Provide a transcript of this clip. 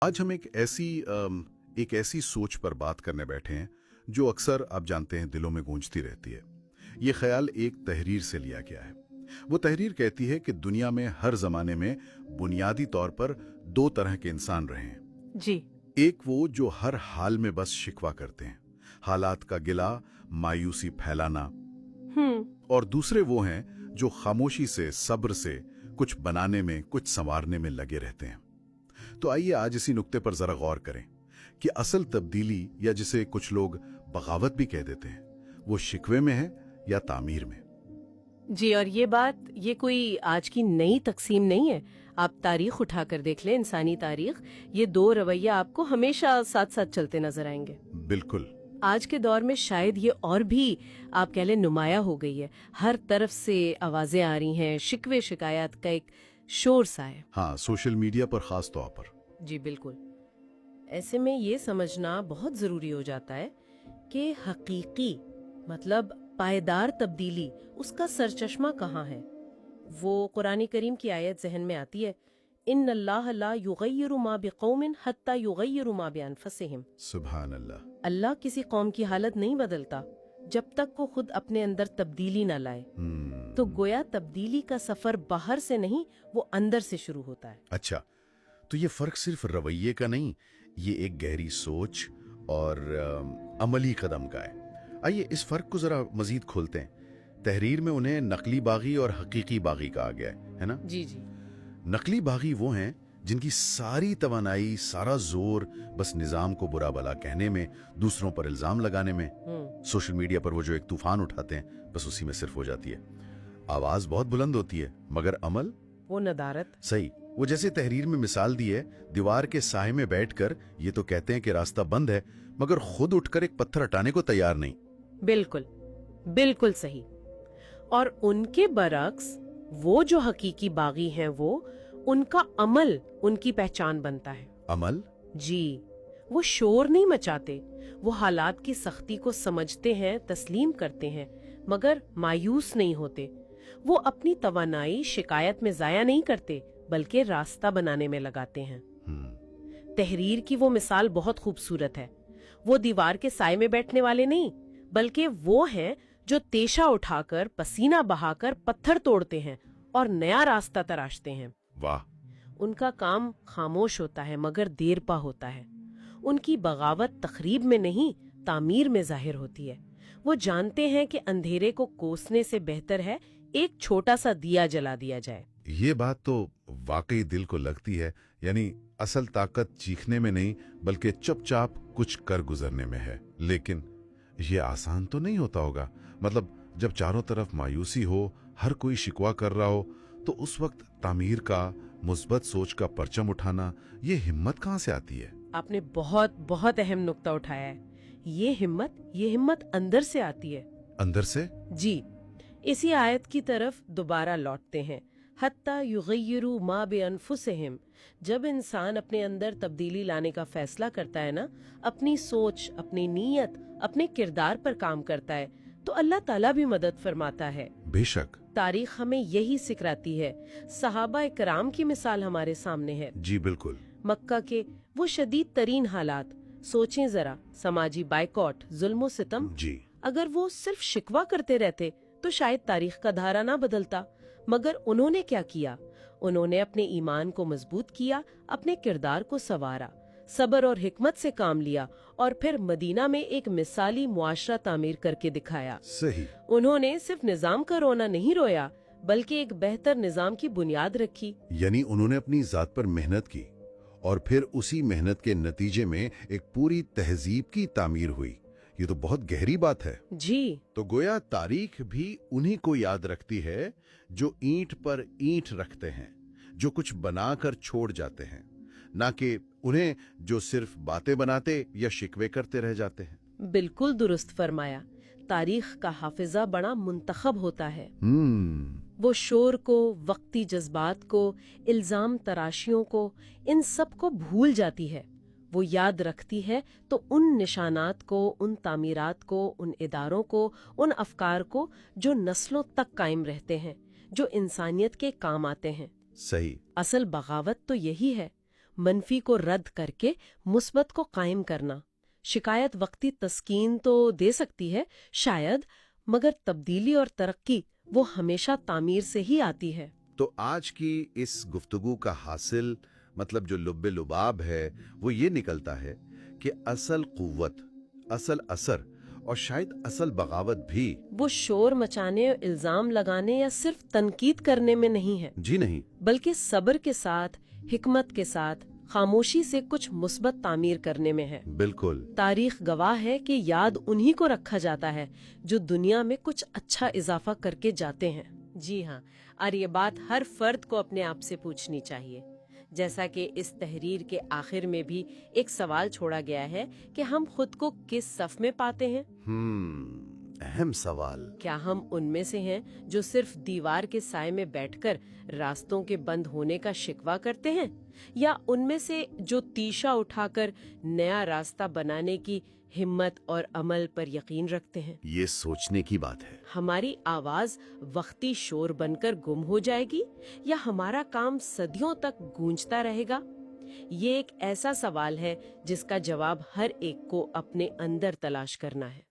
आज हम एक ऐसी सोच पर बात करने बैठे हैं जो अक्सर आप जानते हैं दिलों में गूंजती रहती है। ये ख्याल एक तहरीर से लिया गया है। वो तहरीर कहती है कि दुनिया में हर जमाने में बुनियादी तौर पर दो तरह के इंसान रहे हैं। जी। एक वो जो हर हाल में बस शिकवा करते हैं, हालात का गिला, मायूसी फैलाना। और दूसरे वो हैं जो खामोशी से, सब्र से कुछ बनाने में, कुछ संवारने में लगे रहते हैं। तो आइए आज इसी नुक्ते पर जरा गौर करें कि असल तब्दीली, या जिसे कुछ लोग बगावत भी कह देते हैं, वो शिकवे में है या तामीर में। जी, और ये कोई आज की नई तकसीम नहीं है। आप तारीख उठाकर देख लें, इंसानी तारीख, ये दो रवैया आपको हमेशा साथ साथ चलते नजर आएंगे। बिल्कुल। आज के दौर में शायद ये और भी आप कह लें नुमाया हो गई है। हर तरफ से आवाजें आ रही हैं, शिकवे शिकायत का एक शोर सा है। हाँ, सोशल मीडिया पर खास तौर पर। जी बिल्कुल। ऐसे में ये समझना बहुत जरूरी हो जाता है कि हकीकी मतलब पायदार तब्दीली, उसका सरचश्मा कहाँ है। वो कुरान करीम की आयत जहन में आती है, इन्नल्लाह ला युगय्यिरु मा बिकौमिन हत्ता युगय्यिरु मा बिअनफुसिहिम। सुभान अल्लाह। अल्लाह किसी कौम की हालत नहीं बदलता जब तक वो खुद अपने अंदर तब्दीली न लाए। तो गोया तब्दीली का सफर बाहर से नहीं, वो अंदर से शुरू होता है। अच्छा, तो ये फर्क सिर्फ रवैये का नहीं, ये एक गहरी सोच और अमली कदम का है। आइए इस फर्क को जरा मजीद खोलते हैं। तहरीर में उन्हें नकली बागी और हकीकी बागी कहा गया है ना? जी जी। नकली बागी वो हैं जिनकी सारी तवानाई, सारा जोर बस निजाम को बुरा भला कहने में, दूसरों पर इल्जाम लगाने में। सोशल मीडिया पर वो जो एक तूफान उठाते हैं, बस उसी में सिर्फ हो जाती है। आवाज बहुत बुलंद होती है, मगर अमल वो नदारत। सही। वो जैसे तहरीर में मिसाल दी है, दीवार के साए में बैठकर ये तो कहते हैं कि रास्ता बंद है, मगर खुद उठकर एक पत्थर हटाने को तैयार नहीं। बिल्कुल बिल्कुल सही। और उनके बरक्स वो जो हकीकी बागी हैं, वो उनका अमल उनकी पहचान बनता है। अमल? जी। वो शोर नहीं मचाते, वो हालात की सख्ती को समझते हैं, तस्लीम करते हैं, मगर मायूस नहीं होते। वो अपनी तवानाई शिकायत में जाया नहीं करते, बल्कि रास्ता बनाने में लगाते हैं। तहरीर की वो मिसाल बहुत खूबसूरत है। वो दीवार के साए में बैठने वाले नहीं, बल्कि वो हैं जो तेशा उठाकर, पसीना बहाकर पत्थर तोड़ते हैं और नया रास्ता तराशते हैं। वाह। उनका काम खामोश होता है, मगर देरपा होता है। उनकी बगावत तखरीब में नहीं, तामीर में जाहिर होती है। वो जानते हैं कि अंधेरे को कोसने से बेहतर है एक छोटा सा दिया जला दिया जाए। ये बात तो वाकई दिल को लगती है। यानी असल ताकत चीखने में नहीं, बल्कि चुपचाप कुछ कर गुजरने में है। लेकिन ये आसान तो नहीं होता होगा। मतलब जब चारों तरफ मायूसी हो, हर कोई शिकवा कर रहा हो, तो उस वक्त तामीर का, मुस्बत सोच का परचम उठाना, ये हिम्मत कहाँ से आती है? आपने बहुत बहुत अहम नुक्ता उठाया है। ये हिम्मत अंदर से आती है। अंदर से? जी। इसी आयत की तरफ दोबारा लौटते हैं, हत्ता युगय्यिरु मा बिअनफुसिहिम। जब इंसान अपने अंदर तब्दीली लाने का फैसला करता है ना, अपनी सोच, अपनी नीयत, अपने किरदार पर काम करता है, तो अल्लाह ताला भी मदद फरमाता है। बेशक। तारीख हमें यही सिखाती है। सहाबा इकराम की मिसाल हमारे सामने है। जी बिल्कुल। मक्का के वो शदीद तरीन हालात, सोचें जरा, समाजी बाइकॉट, जुल्म सितम। जी। अगर वो सिर्फ शिकवा करते रहते तो शायद तारीख का धारा ना बदलता, मगर उन्होंने क्या किया? उन्होंने अपने ईमान को मजबूत किया, अपने किरदार को संवारा, सब्र और हिकमत से काम लिया, और फिर मदीना में एक मिसाली मुआशरा तामीर करके दिखाया। सही। उन्होंने सिर्फ निजाम का रोना नहीं रोया, बल्कि एक बेहतर निजाम की बुनियाद रखी। यानी उन्होंने अपनी जात पर मेहनत की, और फिर उसी मेहनत के नतीजे में एक पूरी तहजीब की तामीर हुई। ये तो बहुत गहरी बात है। जी। तो गोया तारीख भी उन्हीं को याद रखती है जो ईंट पर ईंट रखते हैं, जो कुछ बनाकर छोड़ जाते हैं, ना कि उन्हें जो सिर्फ बातें बनाते या शिकवे करते रह जाते हैं। बिल्कुल दुरुस्त फरमाया। तारीख का हाफिजा बड़ा मुंतखब होता है। वो शोर को, वक्ती जज्बात को, इल्जाम तराशियों को, इन सब को भूल जाती है। वो याद रखती है तो उन निशानात को, उन तामीरात को, उन इदारों को, उन अफकार को जो नस्लों तक कायम रहते हैं, जो इंसानियत के काम आते हैं। सही। असल बगावत तो यही है, منفی کو رد کر کے مثبت کو قائم کرنا۔ شکایت وقتی تسکین تو دے سکتی ہے شاید، مگر تبدیلی اور ترقی وہ ہمیشہ تعمیر سے ہی آتی ہے۔ تو آج کی اس گفتگو کا حاصل، مطلب جو لب لباب ہے، وہ یہ نکلتا ہے کہ اصل قوت، اصل اثر اور شاید اصل بغاوت بھی وہ شور مچانے، الزام لگانے یا صرف تنقید کرنے میں نہیں ہے، جی نہیں، بلکہ صبر کے ساتھ، حکمت کے ساتھ، خاموشی سے کچھ مثبت تعمیر کرنے میں ہے۔ بالکل۔ تاریخ گواہ ہے کہ یاد انہی کو رکھا جاتا ہے جو دنیا میں کچھ اچھا اضافہ کر کے جاتے ہیں۔ جی ہاں، اور یہ بات ہر فرد کو اپنے آپ سے پوچھنی چاہیے۔ جیسا کہ اس تحریر کے آخر میں بھی ایک سوال چھوڑا گیا ہے کہ ہم خود کو کس صف میں پاتے ہیں؟ اہم سوال۔ کیا ہم ان میں سے ہیں جو صرف دیوار کے سائے میں بیٹھ کر راستوں کے بند ہونے کا شکوہ کرتے ہیں، یا ان میں سے جو تیشا اٹھا کر نیا راستہ بنانے کی ہمت اور عمل پر یقین رکھتے ہیں؟ یہ سوچنے کی بات ہے۔ ہماری آواز وقتی شور بن کر گم ہو جائے گی، یا ہمارا کام صدیوں تک گونجتا رہے گا؟ یہ ایک ایسا سوال ہے جس کا جواب ہر ایک کو اپنے اندر تلاش کرنا ہے۔